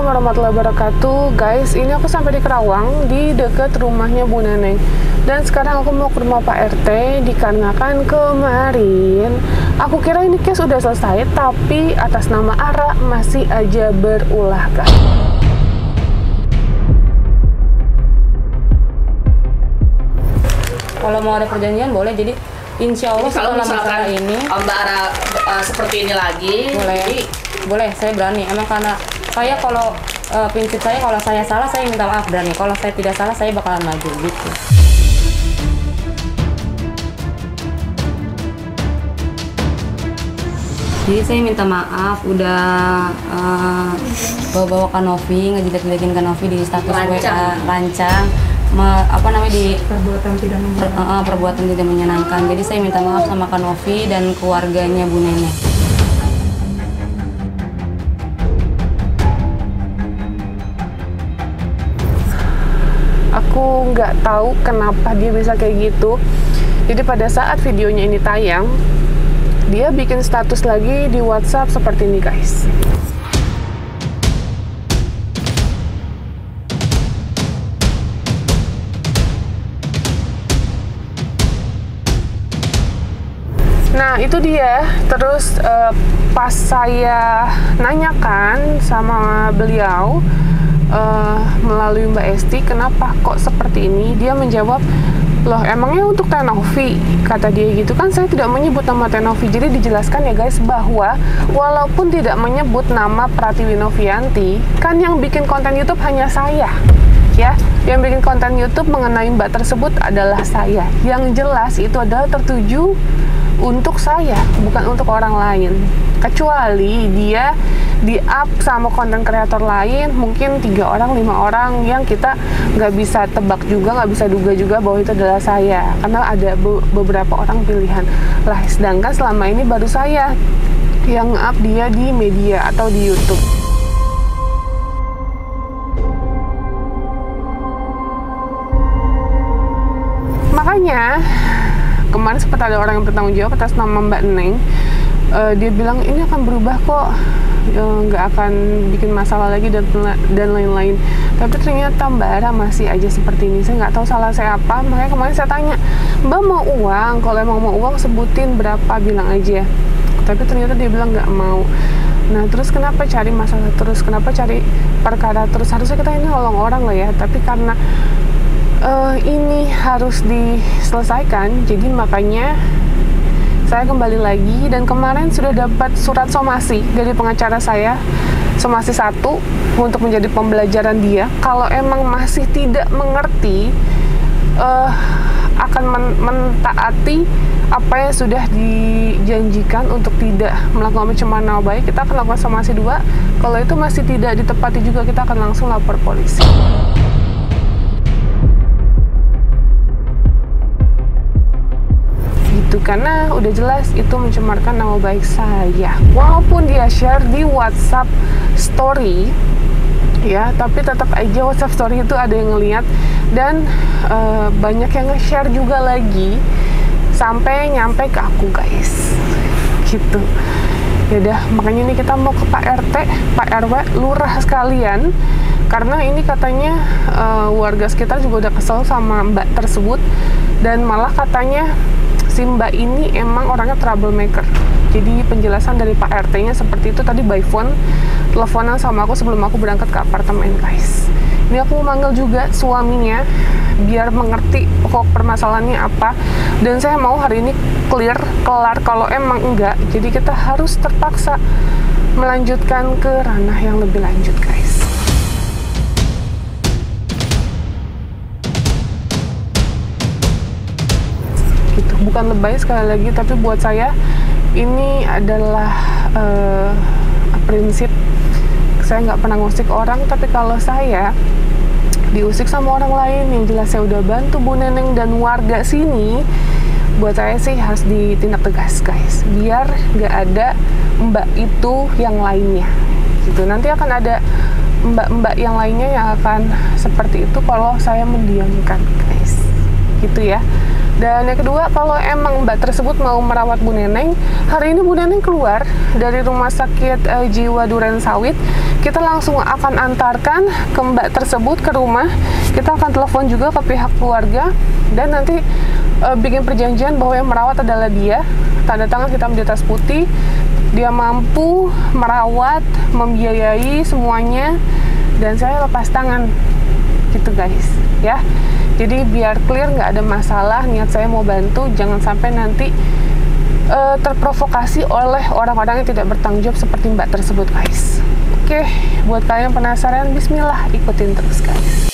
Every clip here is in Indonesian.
warahmatullahi wabarakatuh. Guys, ini aku sampai di Kerawang, di dekat rumahnya Bu Neneng. Dan sekarang aku mau ke rumah Pak RT, dikarenakan kemarin aku kira ini case udah selesai, tapi atas nama Ara masih aja berulah, guys. Kalau mau ada perjanjian boleh, jadi insya Allah kalau masalah ini Mbak Ara seperti ini lagi boleh, saya berani. Emang karena saya kalau prinsip saya, kalau saya salah saya minta maaf berani, kalau saya tidak salah saya bakalan maju gitu. Jadi saya minta maaf udah bawa-bawa Kanovi, ngejilat-jilitin Kanovi di status WA lancang. Di perbuatan tidak menyenangkan. Jadi saya minta maaf sama Kanovi dan keluarganya Bu Neneng. Aku nggak tahu kenapa dia bisa kayak gitu. Jadi pada saat videonya ini tayang, dia bikin status lagi di WhatsApp seperti ini, guys. Nah, itu dia. Terus pas saya nanyakan sama beliau melalui Mbak Esti, kenapa kok seperti ini? Dia menjawab, loh emangnya untuk Tenovi? Kata dia gitu kan, saya tidak menyebut nama Tenovi. Jadi dijelaskan ya guys, bahwa walaupun tidak menyebut nama Pratiwi Novianti, kan yang bikin konten YouTube hanya saya. Ya, yang bikin konten YouTube mengenai Mbak tersebut adalah saya. Yang jelas itu adalah tertuju untuk saya, bukan untuk orang lain. Kecuali dia di-up sama konten kreator lain, mungkin 3 orang, 5 orang yang kita nggak bisa tebak juga, nggak bisa duga juga bahwa itu adalah saya. Karena ada beberapa orang pilihan lah. Sedangkan selama ini baru saya yang up dia di media atau di YouTube. Makanya kemarin sempat ada orang yang bertanggung jawab atas nama Mbak Neng. Dia bilang ini akan berubah kok, nggak akan bikin masalah lagi dan lain-lain. Tapi ternyata Mbak Ara masih aja seperti ini. Saya nggak tahu salah saya apa. Makanya kemarin saya tanya, Mbak mau uang? Kalau emang mau uang sebutin berapa, bilang aja. Tapi ternyata dia bilang nggak mau. Nah terus kenapa cari masalah terus? Kenapa cari perkara terus? Harusnya kita ini nolong orang loh ya. Tapi karena ini harus diselesaikan, jadi makanya saya kembali lagi. Dan kemarin sudah dapat surat somasi dari pengacara saya, somasi 1, untuk menjadi pembelajaran dia. Kalau emang masih tidak mengerti, akan mentaati apa yang sudah dijanjikan untuk tidak melakukan pencemaran nama baik, kita akan lakukan somasi 2. Kalau itu masih tidak ditepati juga, kita akan langsung lapor polisi. Karena udah jelas itu mencemarkan nama baik saya. Walaupun dia share di WhatsApp story ya, tapi tetap aja WhatsApp story itu ada yang ngeliat. Dan banyak yang nge-share juga lagi sampai nyampe ke aku, guys, gitu. Yaudah, makanya ini kita mau ke Pak RT, Pak RW, lurah sekalian. Karena ini katanya warga sekitar juga udah kesel sama Mbak tersebut. Dan malah katanya si Mbak ini emang orangnya troublemaker. Jadi penjelasan dari Pak RT-nya seperti itu tadi by phone, teleponan sama aku sebelum aku berangkat ke apartemen, guys. Ini aku mau manggil juga suaminya biar mengerti pokok permasalahannya apa. Dan saya mau hari ini kelar. Kalau emang enggak, jadi kita harus terpaksa melanjutkan ke ranah yang lebih lanjut, guys. Bukan lebay sekali lagi, tapi buat saya ini adalah prinsip. Saya nggak pernah ngusik orang, tapi kalau saya diusik sama orang lain, yang jelas saya udah bantu Bu Neneng dan warga sini, buat saya sih harus ditindak tegas, guys, biar nggak ada mbak itu yang lainnya gitu. Nanti akan ada mbak-mbak yang lainnya yang akan seperti itu kalau saya mendiamkan, guys. gitu ya. Dan yang kedua, kalau emang Mbak tersebut mau merawat Bu Neneng, hari ini Bu Neneng keluar dari Rumah Sakit Jiwa Duren Sawit. Kita langsung akan antarkan ke Mbak tersebut ke rumah. Kita akan telepon juga ke pihak keluarga dan nanti bikin perjanjian bahwa yang merawat adalah dia. Tanda tangan hitam di atas putih. Dia mampu merawat, membiayai semuanya, dan saya lepas tangan gitu guys ya. Jadi biar clear, nggak ada masalah, niat saya mau bantu, jangan sampai nanti terprovokasi oleh orang-orang yang tidak bertanggung jawab seperti Mbak tersebut guys. Oke, buat kalian yang penasaran, bismillah, ikutin terus guys.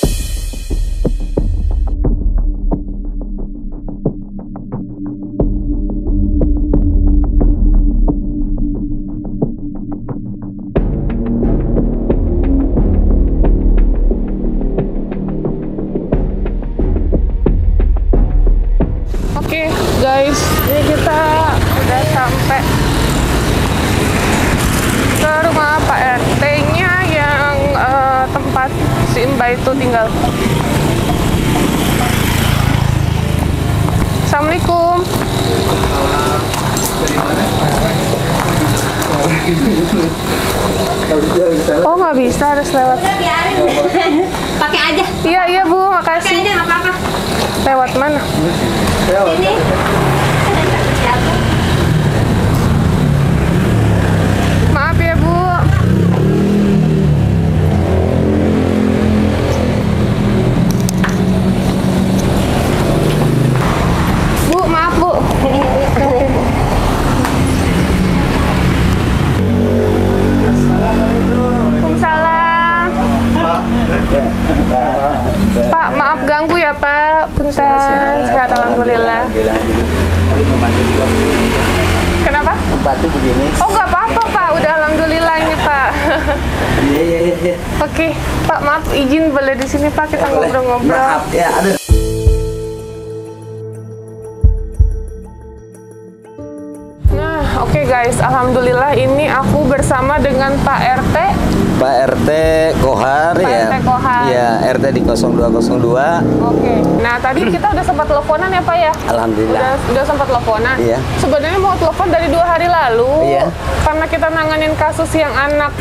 Oke guys, ini kita udah sampai ke rumah Pak RT-nya yang tempat si Mbak itu tinggal. Assalamualaikum. Oh nggak bisa, harus lewat. Pakai aja. Iya Bu, Pakai makasih. aja nggak apa-apa. Lewat mana? Ini. Maaf ya Bu. Bu, maaf Bu. Waalaikumsalam. Pak, maaf ganggu ya Pak. Punten, sehat alhamdulillah. Kenapa? Batu begini. Oh nggak apa-apa Pak, udah alhamdulillah ini Pak. Iya. Oke, Pak maaf izin boleh di sini Pak, kita ngobrol-ngobrol. Maaf ya, ada. Nah, oke guys, alhamdulillah ini aku bersama dengan Pak RT. Pak RT Kohar Pak ya. RT Kohar. Iya, RT di 0202. Oke. Nah, tadi kita udah sempat teleponan ya Pak ya? Alhamdulillah. Udah sempat teleponan. Iya. Sebenarnya mau telepon dari 2 hari lalu. Iya. Karena kita nanganin kasus yang anak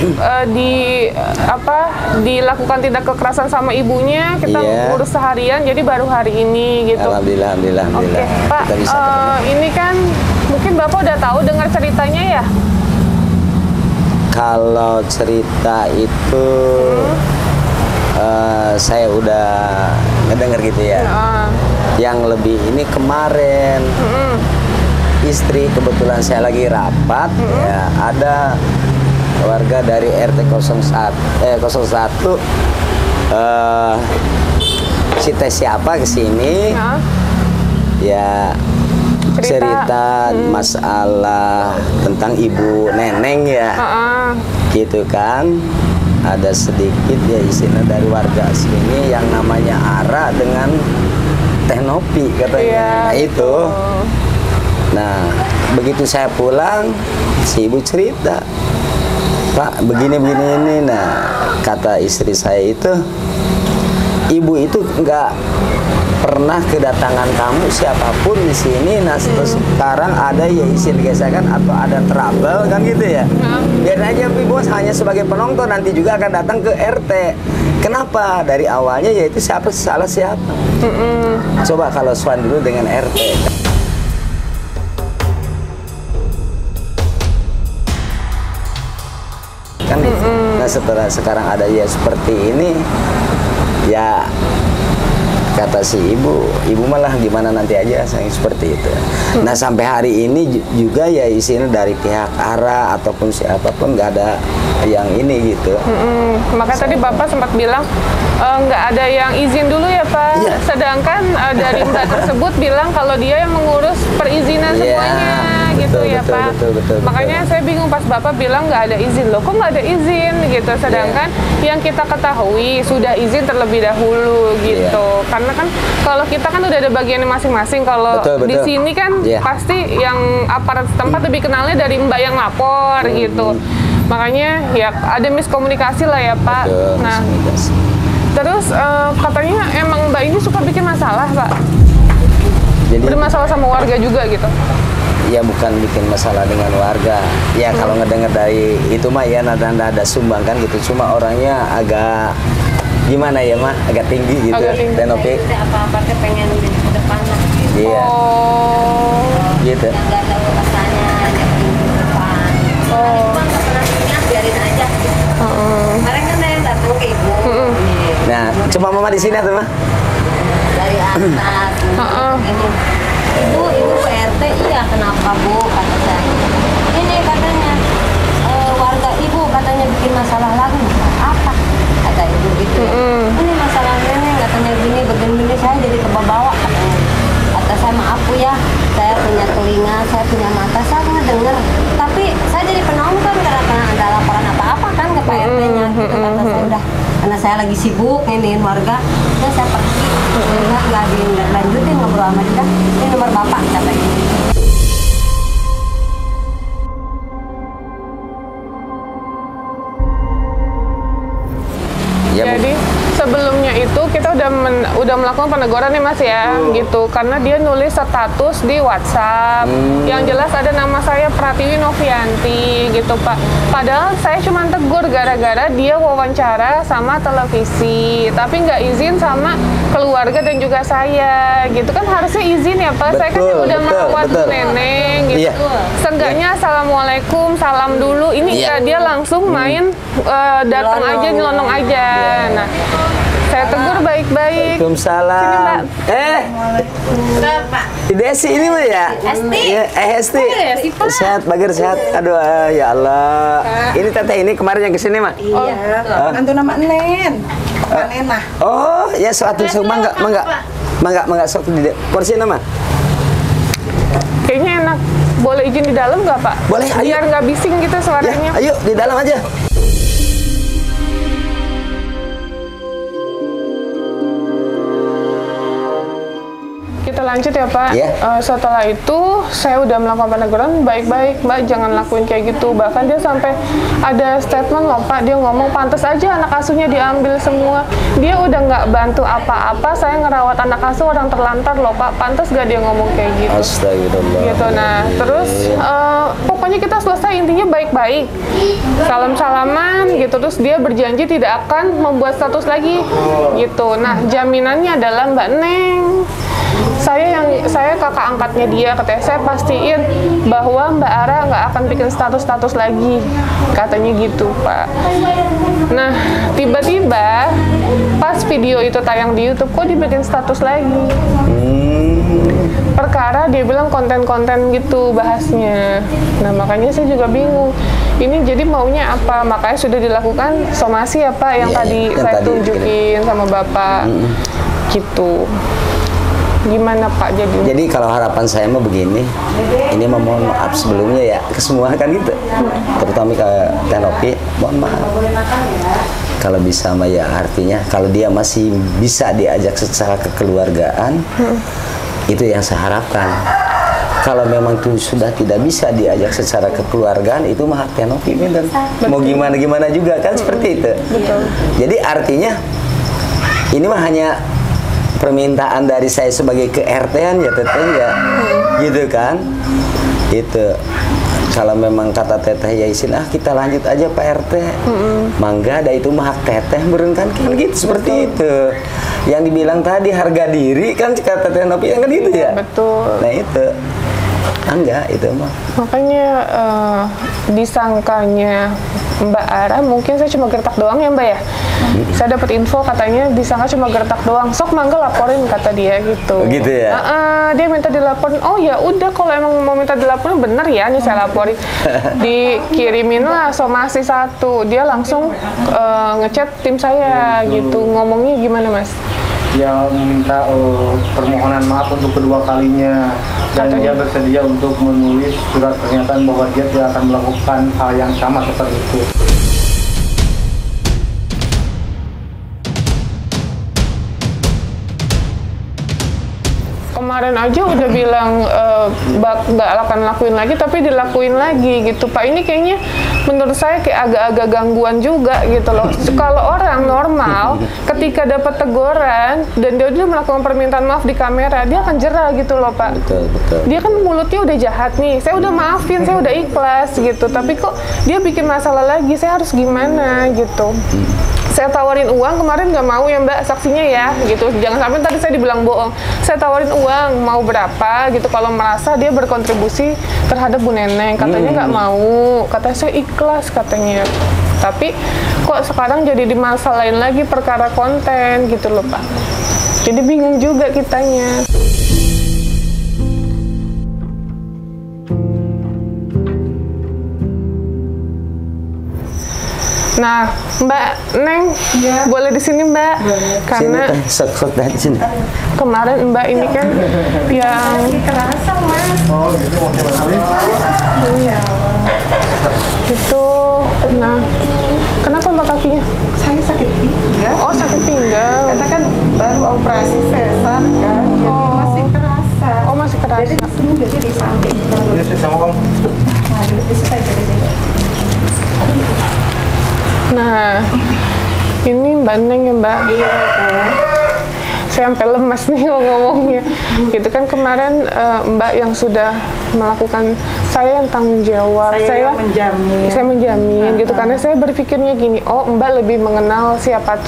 dilakukan tindak kekerasan sama ibunya, kita Iya. urus seharian, jadi baru hari ini gitu. Alhamdulillah. Oke, Pak, Kita bisa ketemu. ini kan mungkin Bapak udah tahu dengar ceritanya ya? Kalau cerita itu saya udah ngedenger gitu ya. Yang lebih ini kemarin istri, kebetulan saya lagi rapat ya, ada warga dari RT 01 si teh siapa kesini ya, cerita masalah tentang Ibu Neneng ya, gitu kan. Ada sedikit ya isinya dari warga sini yang namanya Ara dengan Teh Nopi katanya. Iya, Nah itu. Nah begitu saya pulang, si ibu cerita, Pak begini ini. Nah kata istri saya itu, ibu itu nggak pernah kedatangan tamu siapapun di sini. Nah terus sekarang ada ya isin gesekan atau ada trouble kan gitu ya. Biar aja ibu hanya sebagai penonton, nanti juga akan datang ke RT. Kenapa? Dari awalnya yaitu siapa salah siapa. Coba kalau Swan dulu dengan RT. Kan gitu. Nah setelah sekarang ada ya seperti ini ya, kata si ibu malah gimana nanti aja, saya seperti itu. Nah sampai hari ini juga ya isinya dari pihak Ara ataupun siapapun nggak ada yang ini gitu. Makanya tadi Bapak sempat bilang nggak ada yang izin dulu ya Pak. Iya. Sedangkan dari Mbak tersebut bilang kalau dia yang mengurus perizinan Iya, semuanya gitu betul, ya betul, Pak. betul, Makanya saya bingung pas Bapak bilang nggak ada izin, loh kok nggak ada izin gitu. Sedangkan yang kita ketahui sudah izin terlebih dahulu gitu. Karena kan kalau kita kan udah ada bagiannya masing-masing. Kalau Betul, di betul. sini kan Iya. pasti yang aparat setempat lebih kenalnya dari Mbak yang lapor gitu. Makanya ya ada miskomunikasi lah ya Pak. Betul, Nah, miskomunikasi. terus katanya emang Mbak ini suka bikin masalah Pak? Jadi bermasalah sama warga juga gitu. Ya bukan bikin masalah dengan warga. Ya kalau ngedenger dari itu mah ya nada sumbang kan gitu. Cuma orangnya agak gimana ya mah, agak tinggi gitu. Agak tinggi. Dan oke. Apa-apa tuh pengen di depan lah. Iya. Oh. Gitu. Nggak tahu rasanya, dia pengen di depan. Oh. Cuma nggak pernah ingat, biarin aja. Kemarin kan ada yang datang ke ibu. Nah, cuma mama di sini tuh mah. Dari atas. Ini, ibu PRT, iya kenapa bu? Kata saya. Ini katanya warga ibu katanya bikin masalah lagi. Apa? Kata ibu gitu. Ini masalah nenek katanya begini saya jadi kebawa katanya. Kata saya maaf bu ya, saya punya telinga, saya punya mata, saya ngedenger. Tapi saya jadi penonton karena ada laporan apa-apa kan ke Pak RT-nya. Gitu kata saya udah. Karena saya lagi sibuk nginiin warga, ya saya pergi. Nggak dilanjutin ngobrol sama dia. Ini nomor bapak katanya. Ya, Bu. Jadi sebelumnya itu kita udah melakukan peneguran nih Mas ya, gitu. Karena dia nulis status di WhatsApp. Yang jelas ada nama saya Pratiwi Novianti gitu Pak. Padahal saya cuma tegur gara-gara dia wawancara sama televisi, tapi nggak izin sama keluarga dan juga saya, gitu kan harusnya izin ya Pak. Saya kan udah merawat nenek gitu. Iya. Seenggaknya assalamualaikum, salam dulu. Ini Iya. dia langsung main datang aja, nyelonong aja. Nah, saya tegur baik-baik. Waalaikumsalam. Desi ini mah ya? Hesti. Ya, Hesti. Sehat, Bagir sehat. Aduh, ya Allah. Ini teteh ini kemarin yang kesini mah. Iya, mantu nama Nen. Nen mah. Oh, ya suatu mangga sok di kursi nama. Kayaknya enak. Boleh izin di dalam nggak Pak? Boleh, ayo. Biar nggak bising gitu Ya, suaranya. ayo di dalam aja. Kita lanjut ya Pak. Iya. Setelah itu saya udah melakukan peneguran baik-baik Mbak, jangan lakuin kayak gitu. Bahkan dia sampai ada statement loh Pak, dia ngomong pantas aja anak asuhnya diambil semua. Dia udah nggak bantu apa-apa, saya ngerawat anak asuh orang terlantar loh Pak. Pantas gak dia ngomong kayak gitu? Astagfirullah. Gitu. Nah, terus pokoknya kita selesai intinya baik-baik, salam-salaman gitu. Terus dia berjanji tidak akan membuat status lagi gitu. Nah, jaminannya adalah Mbak Neng, saya kakak angkatnya dia, katanya saya pastiin bahwa Mbak Ara nggak akan bikin status lagi, katanya gitu Pak. Nah, tiba-tiba pas video itu tayang di YouTube, kok dibikin status lagi? Perkara dia bilang konten-konten gitu bahasnya. Nah, makanya saya juga bingung. Ini jadi maunya apa? Makanya sudah dilakukan somasi ya Pak, yang tadi saya tunjukin sama Bapak. Gitu. Gimana Pak jadi? Jadi kalau harapan saya mah begini, ini mohon maaf sebelumnya ya ke semua kan gitu, terutama ke Tenopi, mohon maaf. Kalau bisa mah ya artinya kalau dia masih bisa diajak secara kekeluargaan, itu yang saya harapkan. Kalau memang tuh sudah tidak bisa diajak secara kekeluargaan, itu mah hak Tenopi bener. Mau gimana juga kan seperti itu. Betul. Jadi artinya ini mah hanya permintaan dari saya sebagai ke-RT-an ya teteh ya, gitu kan. Itu kalau memang kata teteh ya izin kita lanjut aja Pak RT, mangga ada itu mah hak teteh meureun kan gitu seperti itu. Yang dibilang tadi harga diri kan kata teteh Nopi kan gitu ya. Betul. Nah itu enggak itu mah. Makanya disangkanya Mbak Ara mungkin saya cuma gertak doang ya Mbak ya. Saya dapat info katanya disangka cuma gertak doang. Sok mangga laporin kata dia gitu. Oh, gitu ya. Dia minta dilaporin. Oh ya udah kalau emang mau minta dilaporin bener ya nih saya laporin. Dikirimin lah somasi 1. Dia langsung ngechat tim saya gitu. Ngomongnya gimana Mas? Dia meminta permohonan maaf untuk kedua kalinya dan dia bersedia untuk menulis surat pernyataan bahwa dia tidak akan melakukan hal yang sama seperti itu. Kemarin aja udah bilang nggak akan lakuin lagi, tapi dilakuin lagi gitu Pak. Ini kayaknya menurut saya kayak agak-agak gangguan juga gitu loh. Kalau orang normal ketika dapat teguran dan dia udah melakukan permintaan maaf di kamera, dia akan jerah gitu loh Pak. Betul, betul. Dia kan mulutnya udah jahat nih, saya udah maafin, saya udah ikhlas gitu, tapi kok dia bikin masalah lagi, saya harus gimana gitu. Saya tawarin uang kemarin nggak mau ya Mbak, saksinya ya gitu, jangan sampai tadi saya dibilang bohong. Saya tawarin uang mau berapa gitu, kalau merasa dia berkontribusi terhadap Bu Neneng, katanya nggak mau, katanya saya ikhlas katanya. Tapi kok sekarang jadi dimasalahin lagi perkara konten gitu loh Pak. Jadi bingung juga kitanya. Nah, Mbak Neng, boleh di sini Mbak, karena sini. kemarin Mbak ini kan yang Kerasa Mas. Oh, gitu mau coba kali. Iya. itu, nah, kenapa Mbak kakinya? Saya sakit pinggang. Oh, sakit pinggang. Karena kan baru operasi sesar kan, jadi masih kerasa. Oh, masih kerasa. Jadi di sini jadi di samping. Ini sih sama kamu. Nah, di situ aja jadi. Nah, ini Mbak Neng ya Mbak. Iya kan. Saya sampai lemas nih ngomongnya. Itu kan kemarin Mbak yang sudah melakukan, saya yang tanggung jawab. Saya menjamin. Saya menjamin gitu, karena saya berpikirnya gini, oh Mbak lebih mengenal siapa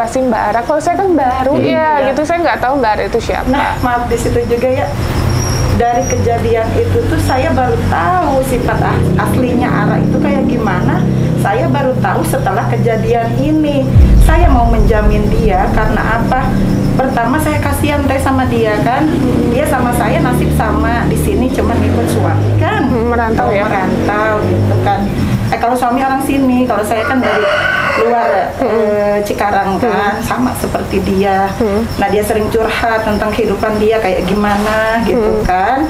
sih Mbak Ara. Kalau saya kan baru gitu, saya nggak tahu Mbak Ara itu siapa. Nah, maaf di situ juga ya. Dari kejadian itu tuh saya baru tahu sifat aslinya Ara itu kayak gimana. Saya baru tahu setelah kejadian ini. Saya mau menjamin dia karena apa? Pertama saya kasihan teh sama dia kan. Dia sama saya nasib sama, di sini cuman ikut suami kan. Merantau ya? Merantau gitu kan. Kalau suami orang sini, kalau saya kan dari luar Cikarang kan, sama seperti dia. Nah dia sering curhat tentang kehidupan dia kayak gimana gitu kan.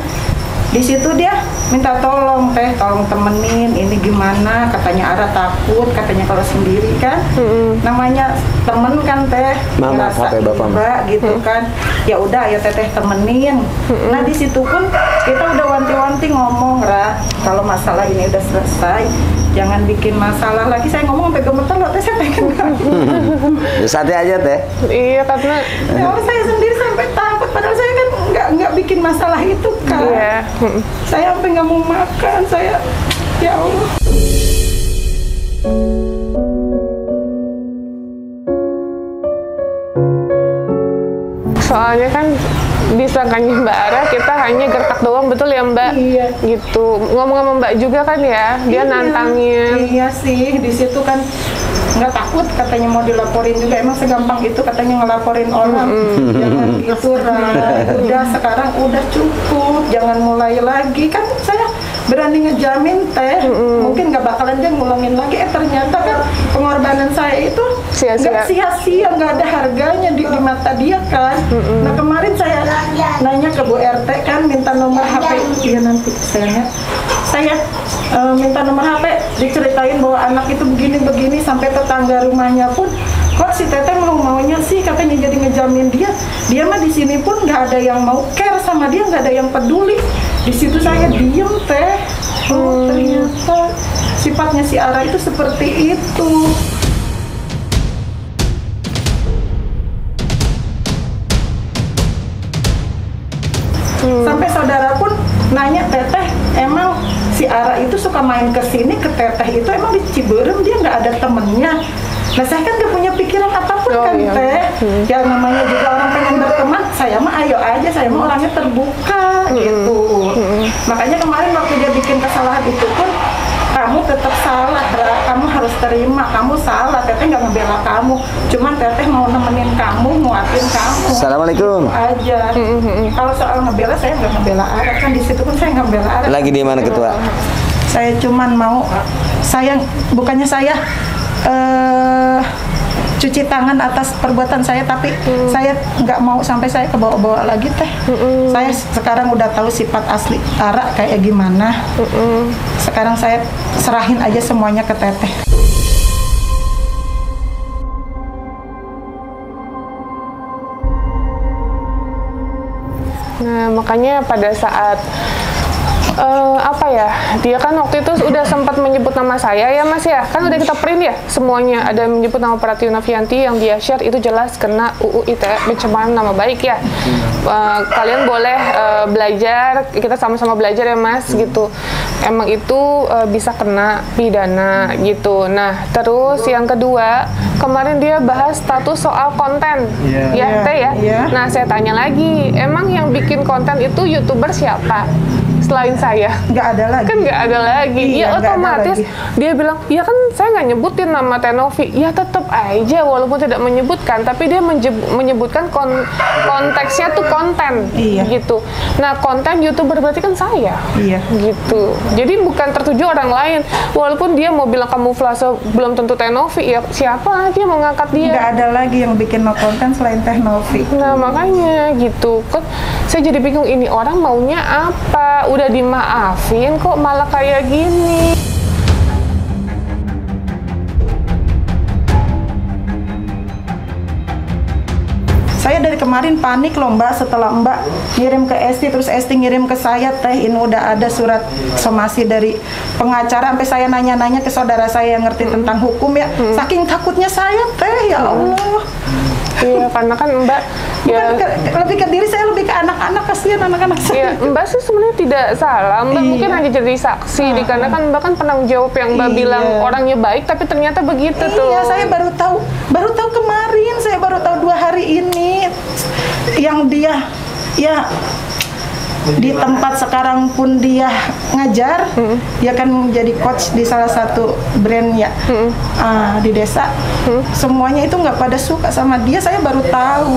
Di situ dia minta tolong teh, tolong temenin ini gimana, katanya Ara takut, katanya kalau sendiri kan. Namanya temen kan teh, Mama, HP Bapak, Mbak gitu kan. Ya udah ya teteh temenin. Nah di situ pun kita udah wanti-wanti ngomong, Ra, kalau masalah ini udah selesai, jangan bikin masalah lagi. Saya ngomong sampai gemeter loh teh, saya pengen Santai aja teh. Iya, karena ya saya sendiri sampai takut, padahal saya kan nggak bikin masalah itu kan. iya. Saya sampai nggak mau makan, saya ya Allah. Soalnya kan disangkanya Mbak Ara kita hanya gertak doang, betul ya Mbak? Iya. Gitu. Ngomong sama Mbak juga kan ya, dia nantangin. Iya sih, di situ kan nggak takut katanya mau dilaporin juga, emang segampang itu katanya ngelaporin orang. Jangan gitu Ra. Udah sekarang udah cukup, jangan mulai lagi. Kan saya berani ngejamin teh, mungkin nggak bakalan dia ngulangin lagi. Ternyata kan pengorbanan saya itu nggak sia-sia, nggak ada harganya di mata dia kan. Nah kemarin saya nanya ke Bu RT kan, minta nomor HP. Iya nanti saya minta nomor HP, diceritain bahwa anak itu begini-begini, sampai tetangga rumahnya pun kok si Teteh maunya sih katanya jadi ngejamin dia mah di sini pun nggak ada yang mau care sama dia, nggak ada yang peduli. Di situ saya diem teh. Oh ternyata sifatnya si Ara itu seperti itu. Sampai saudara pun nanya, Teteh emang si Ara itu suka main ke sini ke Teteh itu emang di Ciberem dia nggak ada temennya. Nah saya kan gak punya pikiran apapun kan iya. Teh. Ya namanya juga orang pengen berteman, saya mah ayo aja, saya mah orangnya terbuka gitu. Makanya kemarin waktu dia bikin kesalahan itu pun, kamu tetap salah, Ra. Kamu harus terima, kamu salah. Teteh nggak ngebela kamu, cuman Teteh mau nemenin kamu, nguatin kamu. Assalamualaikum. Aja. Kalau soal ngebela, saya nggak ngebela Ara kan, di situ pun saya nggak ngebela Ara. Lagi di mana ketua? Saya cuman mau, bukannya saya cuci tangan atas perbuatan saya, tapi saya nggak mau sampai saya kebawa-bawa lagi teh. Saya sekarang udah tahu sifat asli Ara kayak gimana. Sekarang saya serahin aja semuanya ke Teteh. Nah, makanya pada saat apa ya, dia kan waktu itu udah sempat menyebut nama saya ya Mas ya, kan udah kita print ya semuanya, ada menyebut nama Pratiwi Novianti, yang dia share itu jelas kena UU ITE pencemaran nama baik ya. Kalian boleh belajar, kita sama-sama belajar ya Mas gitu, emang itu bisa kena pidana gitu. Nah terus yang kedua, kemarin dia bahas status soal konten ya Teh ya. Nah saya tanya lagi, emang yang bikin konten itu YouTuber siapa selain saya? Nggak ada lagi. Kan nggak ada lagi. Iya, Ya otomatis dia bilang, ya kan saya nggak nyebutin nama Teh Novi. Ya tetap aja walaupun tidak menyebutkan, tapi dia menyebutkan konteksnya tuh konten gitu. Nah konten YouTuber berarti kan saya gitu. Jadi bukan tertuju orang lain. Walaupun dia mau bilang kamuflase belum tentu Teh Novi, ya siapa lagi yang mengangkat dia? Nggak ada lagi yang bikin konten selain Teh Novi. Nah makanya gitu kan, saya jadi bingung ini orang maunya apa? Udah dimaafin kok malah kayak gini. Saya dari kemarin panik loh Mbak, setelah Mbak ngirim ke Esti, terus Esti ngirim ke saya, Teh ini udah ada surat somasi dari pengacara, sampai saya nanya-nanya ke saudara saya yang ngerti tentang hukum ya, saking takutnya saya Teh, ya Allah. Iya, karena kan Mbak ya lebih ke diri saya, lebih ke anak-anak, kasihan anak-anak saya. Iya, Mbak sih sebenarnya tidak salah. Mbak mungkin hanya jadi saksi, dikarenakan Mbak kan penanggung jawab yang Mbak bilang orangnya baik, tapi ternyata begitu tuh. Iya, saya baru tahu kemarin, saya baru tahu 2 hari ini yang dia ya di tempat sekarang pun dia ngajar, dia kan menjadi coach di salah satu brand ya di desa. Semuanya itu nggak pada suka sama dia, saya baru tahu.